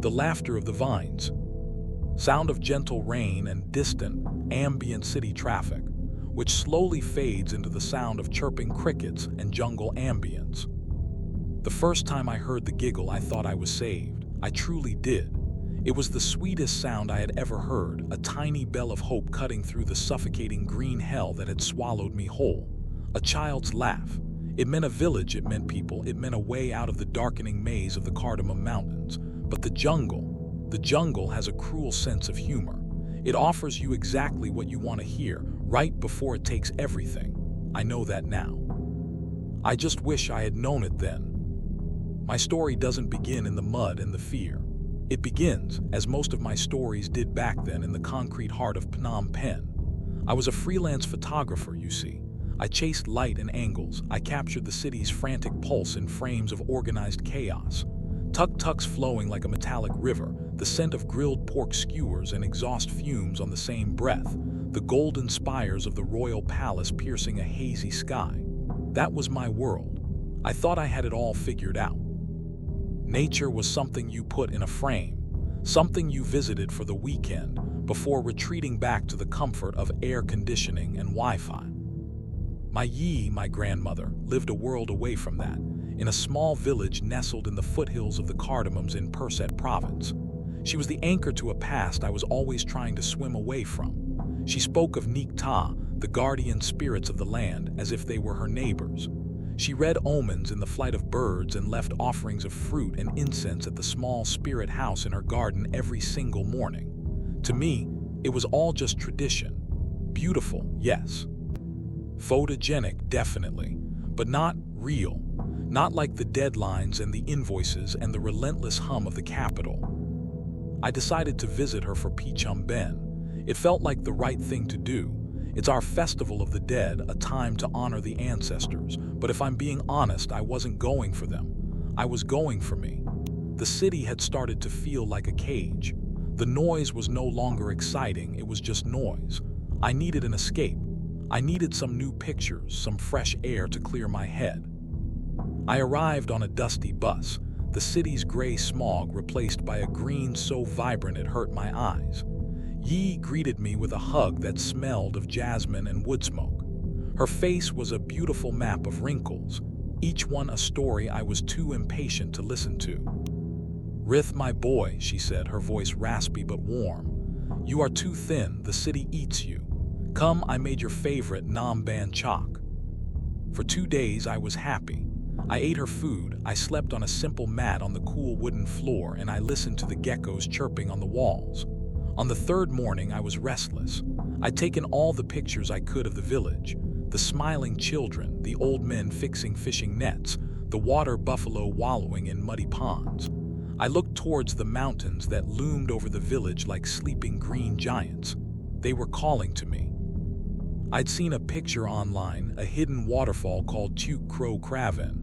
the laughter of the vines, sound of gentle rain and distant, ambient city traffic, which slowly fades into the sound of chirping crickets and jungle ambience. The first time I heard the giggle, I thought I was saved. I truly did. It was the sweetest sound I had ever heard, a tiny bell of hope cutting through the suffocating green hell that had swallowed me whole. A child's laugh. It meant a village, it meant people, it meant a way out of the darkening maze of the Cardamom Mountains. But the jungle has a cruel sense of humor. It offers you exactly what you want to hear, right before it takes everything. I know that now. I just wish I had known it then. My story doesn't begin in the mud and the fear. It begins, as most of my stories did back then, in the concrete heart of Phnom Penh. I was a freelance photographer, you see. I chased light and angles. I captured the city's frantic pulse in frames of organized chaos. Tuk-tuks flowing like a metallic river, the scent of grilled pork skewers and exhaust fumes on the same breath, the golden spires of the royal palace piercing a hazy sky. That was my world. I thought I had it all figured out. Nature was something you put in a frame, something you visited for the weekend before retreating back to the comfort of air conditioning and Wi-Fi. My grandmother, lived a world away from that, in a small village nestled in the foothills of the Cardamoms in Perset province. She was the anchor to a past I was always trying to swim away from. She spoke of Nikta, the guardian spirits of the land, as if they were her neighbors. She read omens in the flight of birds and left offerings of fruit and incense at the small spirit house in her garden every single morning. To me, it was all just tradition. Beautiful, yes. Photogenic, definitely, but not real. Not like the deadlines and the invoices and the relentless hum of the capital. I decided to visit her for Pichum Ben. It felt like the right thing to do. It's our festival of the dead, a time to honor the ancestors. But if I'm being honest, I wasn't going for them. I was going for me. The city had started to feel like a cage. The noise was no longer exciting, it was just noise. I needed an escape. I needed some new pictures, some fresh air to clear my head. I arrived on a dusty bus, the city's gray smog replaced by a green so vibrant it hurt my eyes. Yi greeted me with a hug that smelled of jasmine and wood smoke. Her face was a beautiful map of wrinkles, each one a story I was too impatient to listen to. "Rith, my boy," she said, her voice raspy but warm. "You are too thin, the city eats you. Come, I made your favorite Nam Ban Chak." For 2 days I was happy. I ate her food, I slept on a simple mat on the cool wooden floor, and I listened to the geckos chirping on the walls. On the third morning, I was restless. I'd taken all the pictures I could of the village, the smiling children, the old men fixing fishing nets, the water buffalo wallowing in muddy ponds. I looked towards the mountains that loomed over the village like sleeping green giants. They were calling to me. I'd seen a picture online, a hidden waterfall called Tuk Kro Kraven.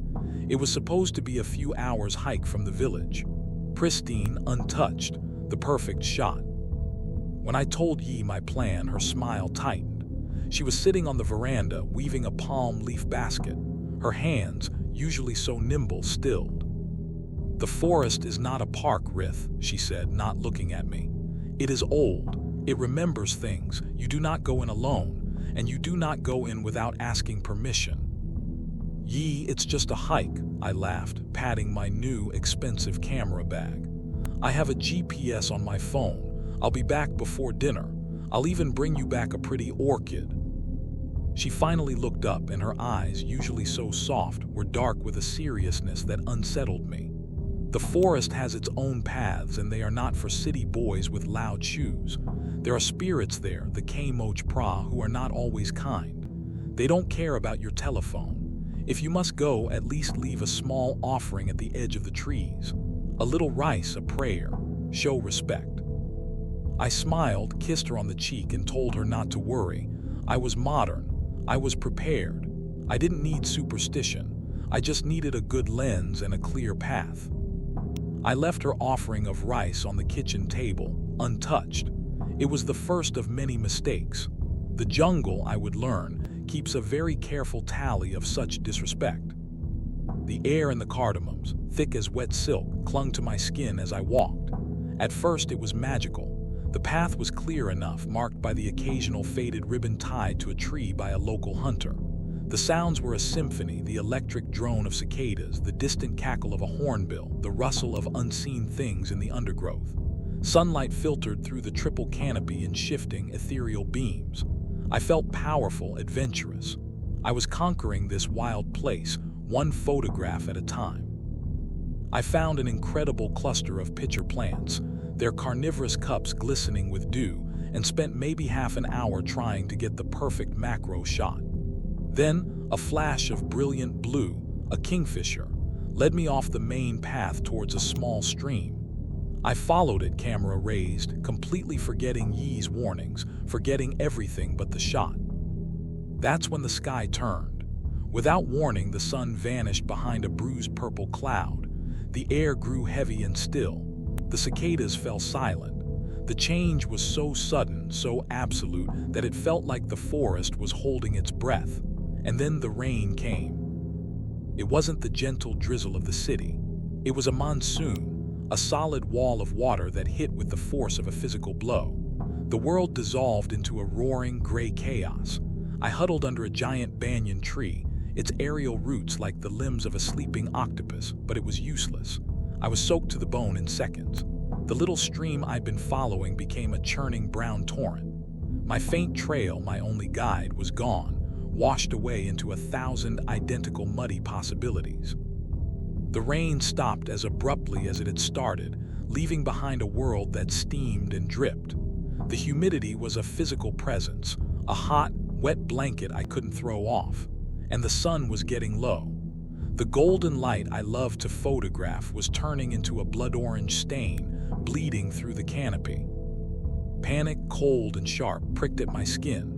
It was supposed to be a few hours' hike from the village. Pristine, untouched, the perfect shot. When I told Yi my plan, her smile tightened. She was sitting on the veranda, weaving a palm leaf basket. Her hands, usually so nimble, stilled. "The forest is not a park, Rith," she said, not looking at me. "It is old. It remembers things. You do not go in alone, and you do not go in without asking permission." "Yi, it's just a hike," I laughed, patting my new, expensive camera bag. "I have a GPS on my phone. I'll be back before dinner. I'll even bring you back a pretty orchid." She finally looked up, and her eyes, usually so soft, were dark with a seriousness that unsettled me. The forest has its own paths, and they are not for city boys with loud shoes. There are spirits there, the Kmoch Pra, who are not always kind. They don't care about your telephone. If you must go, at least leave a small offering at the edge of the trees. A little rice, a prayer. Show respect. I smiled, kissed her on the cheek, and told her not to worry. I was modern. I was prepared. I didn't need superstition. I just needed a good lens and a clear path. I left her offering of rice on the kitchen table, untouched. It was the first of many mistakes. The jungle, I would learn, keeps a very careful tally of such disrespect. The air in the Cardamoms, thick as wet silk, clung to my skin as I walked. At first, it was magical. The path was clear enough, marked by the occasional faded ribbon tied to a tree by a local hunter. The sounds were a symphony: the electric drone of cicadas, the distant cackle of a hornbill, the rustle of unseen things in the undergrowth. Sunlight filtered through the triple canopy in shifting, ethereal beams. I felt powerful, adventurous. I was conquering this wild place, one photograph at a time. I found an incredible cluster of pitcher plants, their carnivorous cups glistening with dew, and spent maybe half an hour trying to get the perfect macro shot. Then, a flash of brilliant blue, a kingfisher, led me off the main path towards a small stream. I followed it, camera raised, completely forgetting Yi's warnings, forgetting everything but the shot. That's when the sky turned. Without warning, the sun vanished behind a bruised purple cloud. The air grew heavy and still. The cicadas fell silent. The change was so sudden, so absolute, that it felt like the forest was holding its breath. And then the rain came. It wasn't the gentle drizzle of the city. It was a monsoon, a solid wall of water that hit with the force of a physical blow. The world dissolved into a roaring, gray chaos. I huddled under a giant banyan tree, its aerial roots like the limbs of a sleeping octopus, but it was useless. I was soaked to the bone in seconds. The little stream I'd been following became a churning brown torrent. My faint trail, my only guide, was gone, washed away into 1,000 identical muddy possibilities. The rain stopped as abruptly as it had started, leaving behind a world that steamed and dripped. The humidity was a physical presence, a hot, wet blanket I couldn't throw off, and the sun was getting low. The golden light I loved to photograph was turning into a blood-orange stain, bleeding through the canopy. Panic, cold and sharp, pricked at my skin.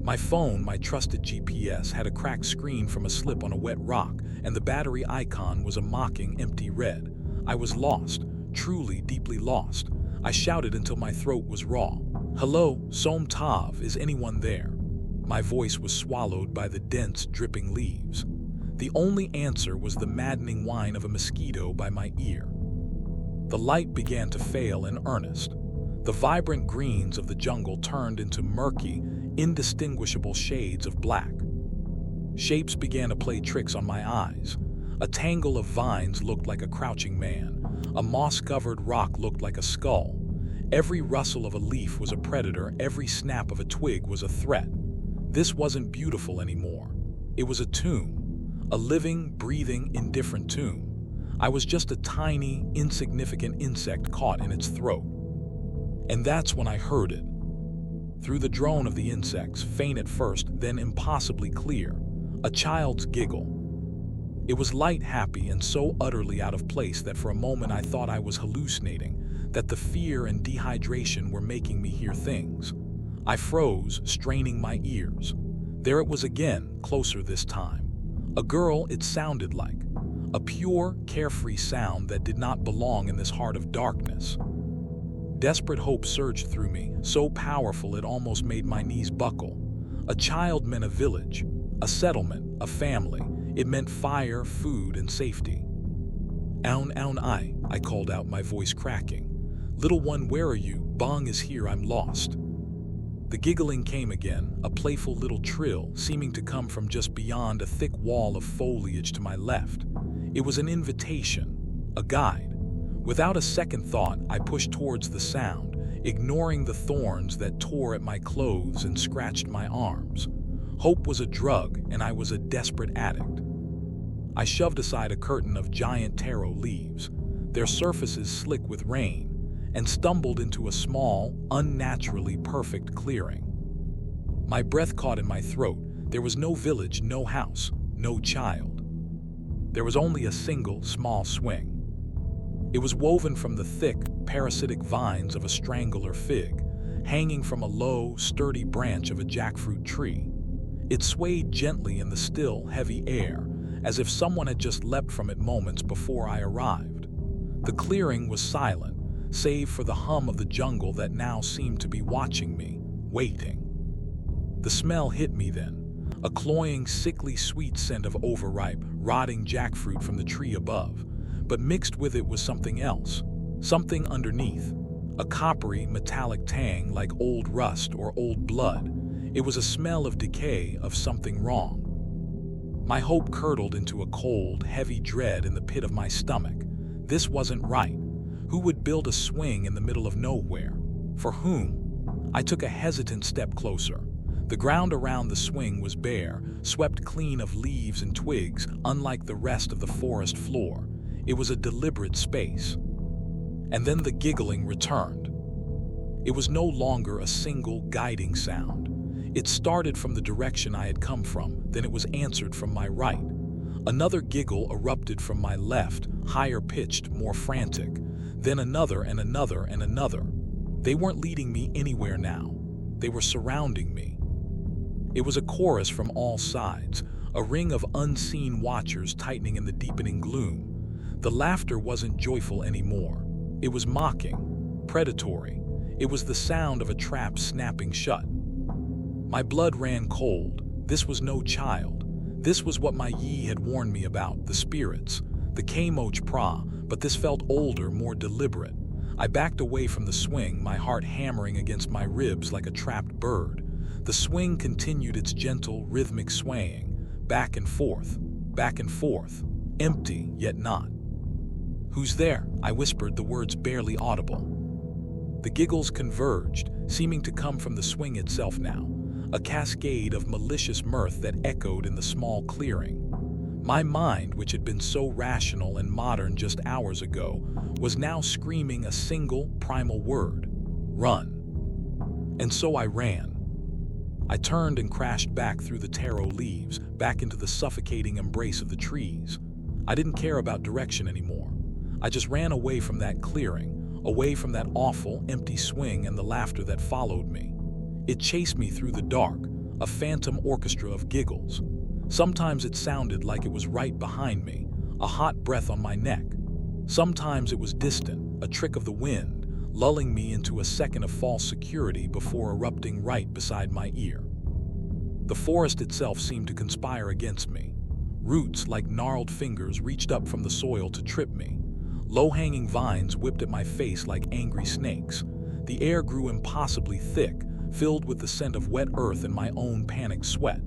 My phone, my trusted GPS, had a cracked screen from a slip on a wet rock, and the battery icon was a mocking, empty red. I was lost, truly, deeply lost. I shouted until my throat was raw. "Hello, Som Tav, is anyone there?" My voice was swallowed by the dense, dripping leaves. The only answer was the maddening whine of a mosquito by my ear. The light began to fail in earnest. The vibrant greens of the jungle turned into murky, indistinguishable shades of black. Shapes began to play tricks on my eyes. A tangle of vines looked like a crouching man. A moss-covered rock looked like a skull. Every rustle of a leaf was a predator. Every snap of a twig was a threat. This wasn't beautiful anymore. It was a tomb. A living, breathing, indifferent tomb. I was just a tiny, insignificant insect caught in its throat. And that's when I heard it. Through the drone of the insects, faint at first, then impossibly clear, a child's giggle. It was light, happy, and so utterly out of place that for a moment I thought I was hallucinating, that the fear and dehydration were making me hear things. I froze, straining my ears. There it was again, closer this time. A girl, it sounded like. A pure, carefree sound that did not belong in this heart of darkness. Desperate hope surged through me, so powerful it almost made my knees buckle. A child meant a village, a settlement, a family. It meant fire, food, and safety. "Own, I called out, my voice cracking. "Little one, where are you? Bong is here, I'm lost." The giggling came again, a playful little trill, seeming to come from just beyond a thick wall of foliage to my left. It was an invitation, a guide. Without a second thought, I pushed towards the sound, ignoring the thorns that tore at my clothes and scratched my arms. Hope was a drug, and I was a desperate addict. I shoved aside a curtain of giant taro leaves, their surfaces slick with rain, and stumbled into a small, unnaturally perfect clearing. My breath caught in my throat. There was no village, no house, no child. There was only a single, small swing. It was woven from the thick, parasitic vines of a strangler fig, hanging from a low, sturdy branch of a jackfruit tree. It swayed gently in the still, heavy air, as if someone had just leapt from it moments before I arrived. The clearing was silent, save for the hum of the jungle that now seemed to be watching me, waiting. The smell hit me then, a cloying, sickly sweet scent of overripe, rotting jackfruit from the tree above, but mixed with it was something else, something underneath, A coppery, metallic tang like old rust or old blood. It was a smell of decay, of something wrong. My hope curdled into a cold, heavy dread in the pit of my stomach. This wasn't right. Who would build a swing in the middle of nowhere? For whom? I took a hesitant step closer. The ground around the swing was bare, swept clean of leaves and twigs, unlike the rest of the forest floor. It was a deliberate space. And then the giggling returned. It was no longer a single guiding sound. It started from the direction I had come from, then it was answered from my right. Another giggle erupted from my left, higher pitched, more frantic. Then another and another and another. They weren't leading me anywhere now. They were surrounding me. It was a chorus from all sides, a ring of unseen watchers tightening in the deepening gloom. The laughter wasn't joyful anymore. It was mocking, predatory. It was the sound of a trap snapping shut. My blood ran cold. This was no child. This was what my Yi had warned me about, the spirits, the Kmoch Pra, but this felt older, more deliberate. I backed away from the swing, my heart hammering against my ribs like a trapped bird. The swing continued its gentle, rhythmic swaying, back and forth, empty, yet not. "Who's there?" I whispered, the words barely audible. The giggles converged, seeming to come from the swing itself now, a cascade of malicious mirth that echoed in the small clearing. My mind, which had been so rational and modern just hours ago, was now screaming a single, primal word: run. And so I ran. I turned and crashed back through the taro leaves, back into the suffocating embrace of the trees. I didn't care about direction anymore. I just ran away from that clearing, away from that awful, empty swing and the laughter that followed me. It chased me through the dark, a phantom orchestra of giggles. Sometimes it sounded like it was right behind me, a hot breath on my neck. Sometimes it was distant, a trick of the wind, lulling me into a second of false security before erupting right beside my ear. The forest itself seemed to conspire against me. Roots, like gnarled fingers, reached up from the soil to trip me. Low-hanging vines whipped at my face like angry snakes. The air grew impossibly thick, filled with the scent of wet earth and my own panicked sweat.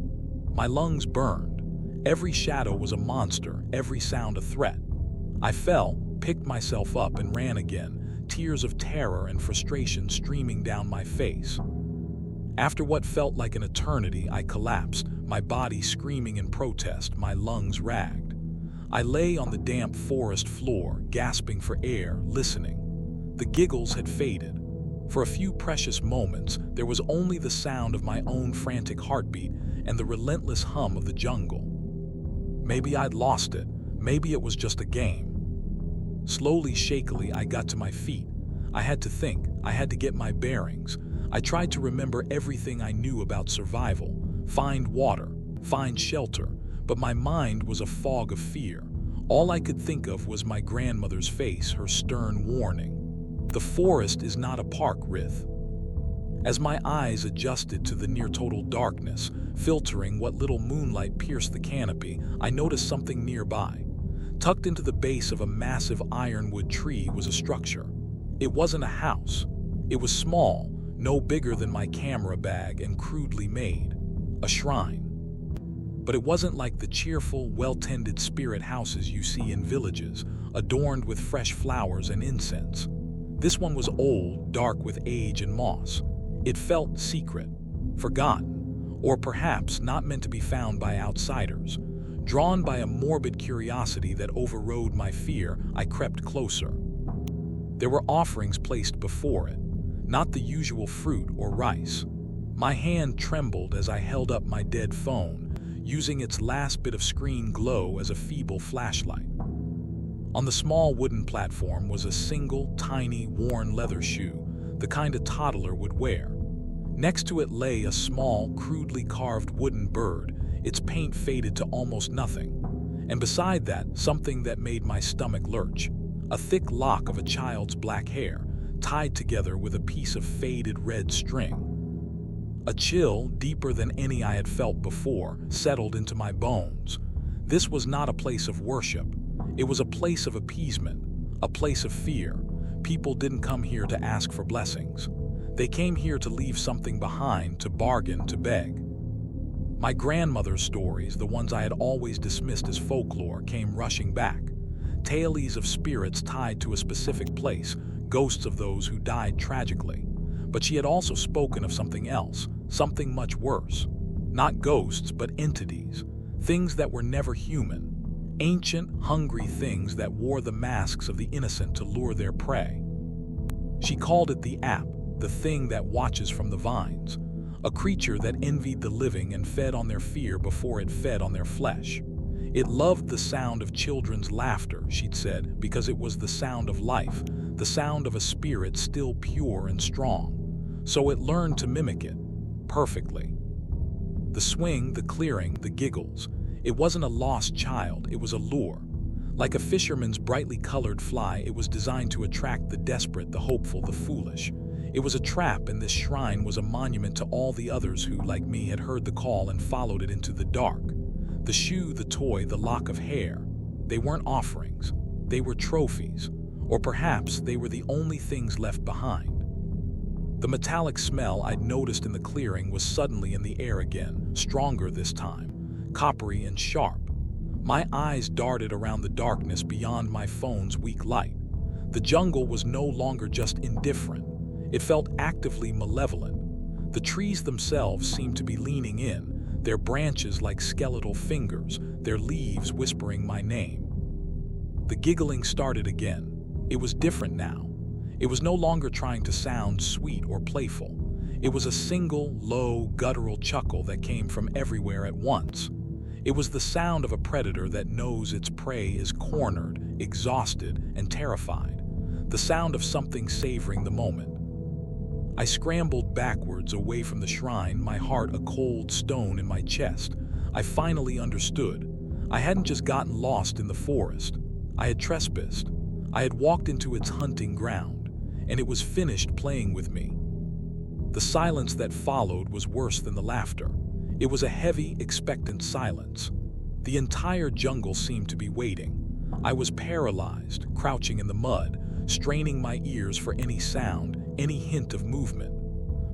My lungs burned. Every shadow was a monster, every sound a threat. I fell, picked myself up, and ran again, tears of terror and frustration streaming down my face. After what felt like an eternity, I collapsed, my body screaming in protest, my lungs ragged. I lay on the damp forest floor, gasping for air, listening. The giggles had faded. For a few precious moments, there was only the sound of my own frantic heartbeat and the relentless hum of the jungle. Maybe I'd lost it. Maybe it was just a game. Slowly, shakily, I got to my feet. I had to think. I had to get my bearings. I tried to remember everything I knew about survival, find water, find shelter, but my mind was a fog of fear. All I could think of was my grandmother's face, her stern warning. The forest is not a park, Rith. As my eyes adjusted to the near-total darkness, filtering what little moonlight pierced the canopy, I noticed something nearby. Tucked into the base of a massive ironwood tree was a structure. It wasn't a house. It was small, no bigger than my camera bag, and crudely made. A shrine. But it wasn't like the cheerful, well-tended spirit houses you see in villages, adorned with fresh flowers and incense. This one was old, dark with age and moss. It felt secret, forgotten, or perhaps not meant to be found by outsiders. Drawn by a morbid curiosity that overrode my fear, I crept closer. There were offerings placed before it, not the usual fruit or rice. My hand trembled as I held up my dead phone, using its last bit of screen glow as a feeble flashlight. On the small wooden platform was a single, tiny, worn leather shoe, the kind a toddler would wear. Next to it lay a small, crudely carved wooden bird, its paint faded to almost nothing. And beside that, something that made my stomach lurch, a thick lock of a child's black hair, tied together with a piece of faded red string. A chill, deeper than any I had felt before, settled into my bones. This was not a place of worship. It was a place of appeasement, a place of fear. People didn't come here to ask for blessings. They came here to leave something behind, to bargain, to beg. My grandmother's stories, the ones I had always dismissed as folklore, came rushing back. Tales of spirits tied to a specific place, ghosts of those who died tragically. But she had also spoken of something else, something much worse. Not ghosts, but entities. Things that were never human. Ancient, hungry things that wore the masks of the innocent to lure their prey. She called it the app, the thing that watches from the vines. A creature that envied the living and fed on their fear before it fed on their flesh. It loved the sound of children's laughter, she'd said, because it was the sound of life, the sound of a spirit still pure and strong. So it learned to mimic it, perfectly. The swing, the clearing, the giggles. It wasn't a lost child, it was a lure. Like a fisherman's brightly colored fly, it was designed to attract the desperate, the hopeful, the foolish. It was a trap, and this shrine was a monument to all the others who, like me, had heard the call and followed it into the dark. The shoe, the toy, the lock of hair. They weren't offerings. They were trophies. Or perhaps they were the only things left behind. The metallic smell I'd noticed in the clearing was suddenly in the air again, stronger this time, coppery and sharp. My eyes darted around the darkness beyond my phone's weak light. The jungle was no longer just indifferent. It felt actively malevolent. The trees themselves seemed to be leaning in, their branches like skeletal fingers, their leaves whispering my name. The giggling started again. It was different now. It was no longer trying to sound sweet or playful. It was a single, low, guttural chuckle that came from everywhere at once. It was the sound of a predator that knows its prey is cornered, exhausted, and terrified. The sound of something savoring the moment. I scrambled backwards away from the shrine, my heart a cold stone in my chest. I finally understood. I hadn't just gotten lost in the forest. I had trespassed. I had walked into its hunting ground, and it was finished playing with me. The silence that followed was worse than the laughter. It was a heavy, expectant silence. The entire jungle seemed to be waiting. I was paralyzed, crouching in the mud, straining my ears for any sound, any hint of movement.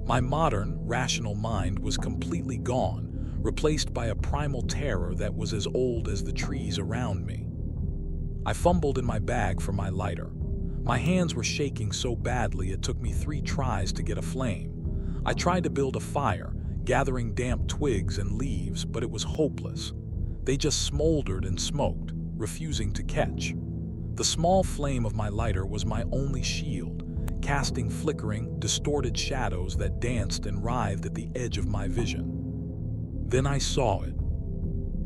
My modern, rational mind was completely gone, replaced by a primal terror that was as old as the trees around me. I fumbled in my bag for my lighter. My hands were shaking so badly it took me 3 tries to get a flame. I tried to build a fire, gathering damp twigs and leaves, but it was hopeless. They just smoldered and smoked, refusing to catch. The small flame of my lighter was my only shield, casting flickering, distorted shadows that danced and writhed at the edge of my vision. Then I saw it.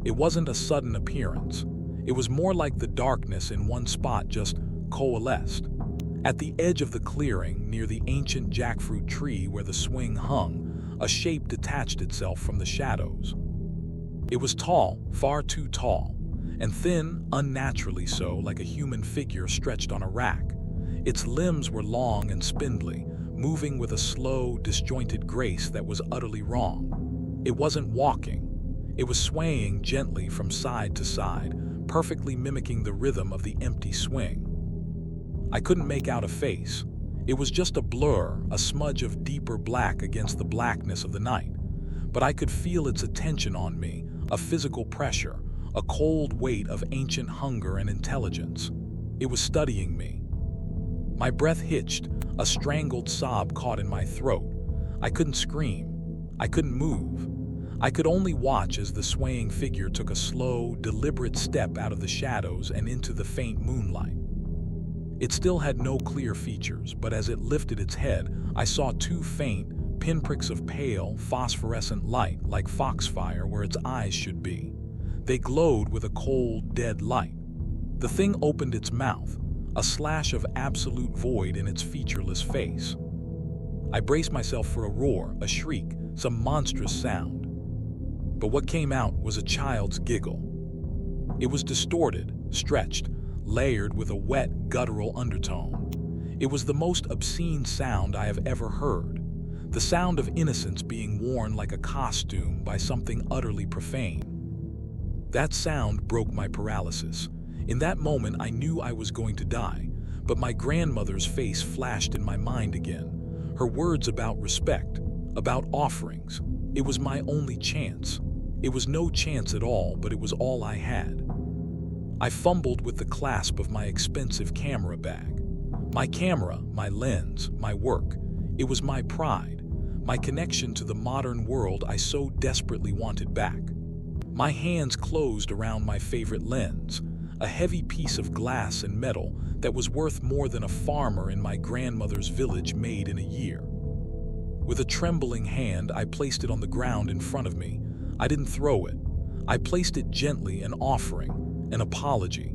It wasn't a sudden appearance. It was more like the darkness in one spot just coalesced. At the edge of the clearing, near the ancient jackfruit tree where the swing hung, a shape detached itself from the shadows. It was tall, far too tall, and thin, unnaturally so, like a human figure stretched on a rack. Its limbs were long and spindly, moving with a slow, disjointed grace that was utterly wrong. It wasn't walking. It was swaying gently from side to side, perfectly mimicking the rhythm of the empty swing. I couldn't make out a face. It was just a blur, a smudge of deeper black against the blackness of the night. But I could feel its attention on me, a physical pressure, a cold weight of ancient hunger and intelligence. It was studying me. My breath hitched, a strangled sob caught in my throat. I couldn't scream. I couldn't move. I could only watch as the swaying figure took a slow, deliberate step out of the shadows and into the faint moonlight. It still had no clear features, but as it lifted its head, I saw 2 faint, pinpricks of pale, phosphorescent light like foxfire where its eyes should be. They glowed with a cold, dead light. The thing opened its mouth, a slash of absolute void in its featureless face. I braced myself for a roar, a shriek, some monstrous sound. But what came out was a child's giggle. It was distorted, stretched, layered with a wet, guttural undertone. It was the most obscene sound I have ever heard, the sound of innocence being worn like a costume by something utterly profane. That sound broke my paralysis. In that moment, I knew I was going to die, But my grandmother's face flashed in my mind again. Her words about respect, about offerings. It was my only chance. It was no chance at all, but it was all I had. I fumbled with the clasp of my expensive camera bag. My camera, my lens, my work. It was my pride, my connection to the modern world I so desperately wanted back. My hands closed around my favorite lens, a heavy piece of glass and metal that was worth more than a farmer in my grandmother's village made in a year. With a trembling hand, I placed it on the ground in front of me. I didn't throw it. I placed it gently, an offering, an apology.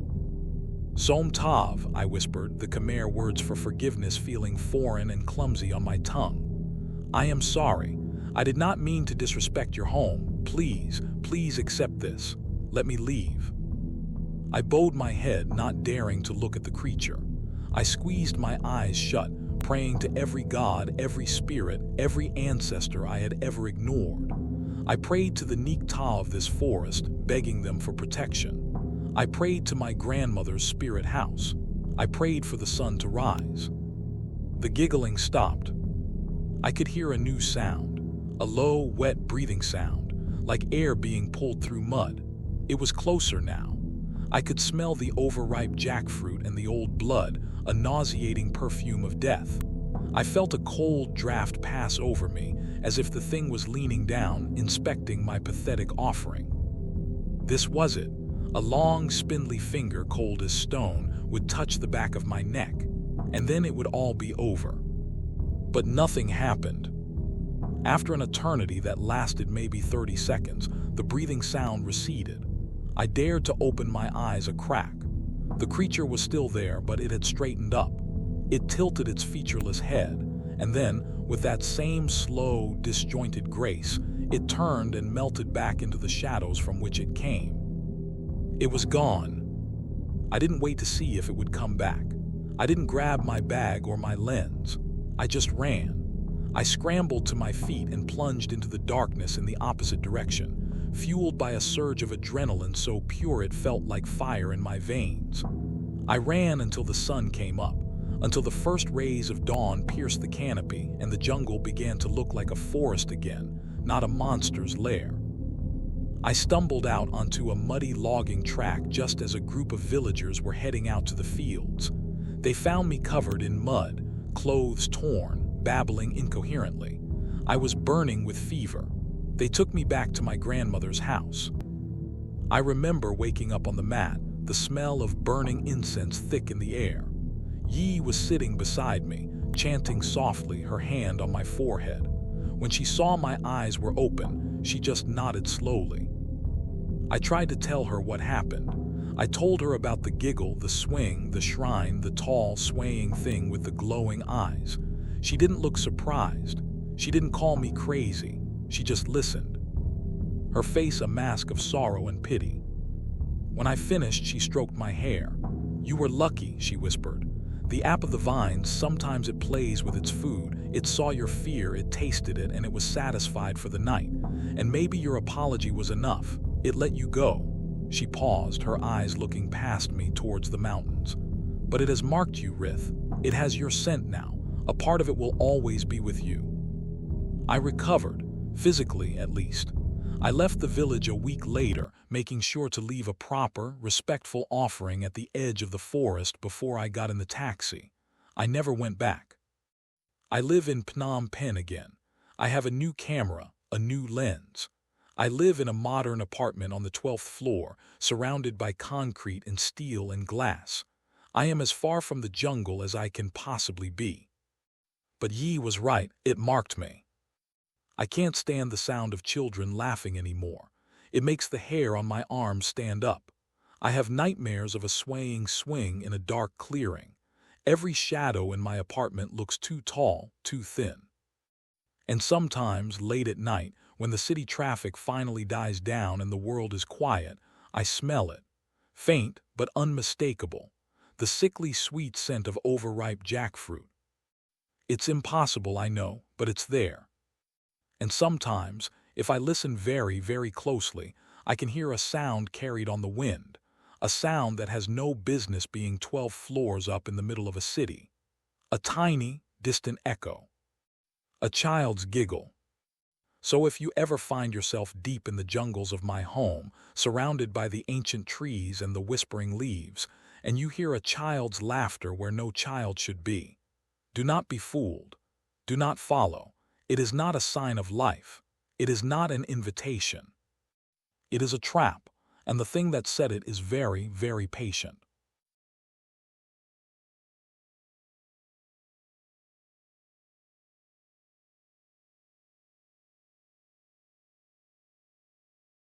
Som Tav, I whispered, the Khmer words for forgiveness feeling foreign and clumsy on my tongue. I am sorry. I did not mean to disrespect your home. Please, please accept this. Let me leave. I bowed my head, not daring to look at the creature. I squeezed my eyes shut, praying to every god, every spirit, every ancestor I had ever ignored. I prayed to the Nikta of this forest, begging them for protection. I prayed to my grandmother's spirit house. I prayed for the sun to rise. The giggling stopped. I could hear a new sound, a low, wet breathing sound, like air being pulled through mud. It was closer now. I could smell the overripe jackfruit and the old blood, a nauseating perfume of death. I felt a cold draft pass over me, as if the thing was leaning down, inspecting my pathetic offering. This was it. A long, spindly finger, cold as stone, would touch the back of my neck, and then it would all be over. But nothing happened. After an eternity that lasted maybe 30 seconds, the breathing sound receded. I dared to open my eyes a crack. The creature was still there, but it had straightened up. It tilted its featureless head, and then, with that same slow, disjointed grace, it turned and melted back into the shadows from which it came. It was gone. I didn't wait to see if it would come back. I didn't grab my bag or my lens. I just ran. I scrambled to my feet and plunged into the darkness in the opposite direction, fueled by a surge of adrenaline so pure it felt like fire in my veins. I ran until the sun came up, until the first rays of dawn pierced the canopy and the jungle began to look like a forest again, not a monster's lair. I stumbled out onto a muddy logging track just as a group of villagers were heading out to the fields. They found me covered in mud, clothes torn, babbling incoherently. I was burning with fever. They took me back to my grandmother's house. I remember waking up on the mat, the smell of burning incense thick in the air. Yi was sitting beside me, chanting softly, her hand on my forehead. When she saw my eyes were open, she just nodded slowly. I tried to tell her what happened. I told her about the giggle, the swing, the shrine, the tall, swaying thing with the glowing eyes. She didn't look surprised. She didn't call me crazy. She just listened. Her face a mask of sorrow and pity. When I finished, she stroked my hair. "You were lucky," she whispered. "The app of the vines, sometimes it plays with its food. It saw your fear, it tasted it, and it was satisfied for the night. And maybe your apology was enough. It let you go." She paused, her eyes looking past me towards the mountains. "But it has marked you, Rith. It has your scent now. A part of it will always be with you." I recovered, physically at least. I left the village a week later, making sure to leave a proper, respectful offering at the edge of the forest before I got in the taxi. I never went back. I live in Phnom Penh again. I have a new camera, a new lens. I live in a modern apartment on the 12th floor, surrounded by concrete and steel and glass. I am as far from the jungle as I can possibly be. But Yi was right, it marked me. I can't stand the sound of children laughing anymore. It makes the hair on my arms stand up. I have nightmares of a swaying swing in a dark clearing. Every shadow in my apartment looks too tall, too thin. And sometimes, late at night, when the city traffic finally dies down and the world is quiet, I smell it. Faint, but unmistakable. The sickly sweet scent of overripe jackfruit. It's impossible, I know, but it's there. And sometimes, if I listen very, very closely, I can hear a sound carried on the wind, a sound that has no business being 12 floors up in the middle of a city. A tiny, distant echo. A child's giggle. So if you ever find yourself deep in the jungles of my home, surrounded by the ancient trees and the whispering leaves, and you hear a child's laughter where no child should be, do not be fooled. Do not follow. It is not a sign of life. It is not an invitation. It is a trap, and the thing that set it is very, very patient.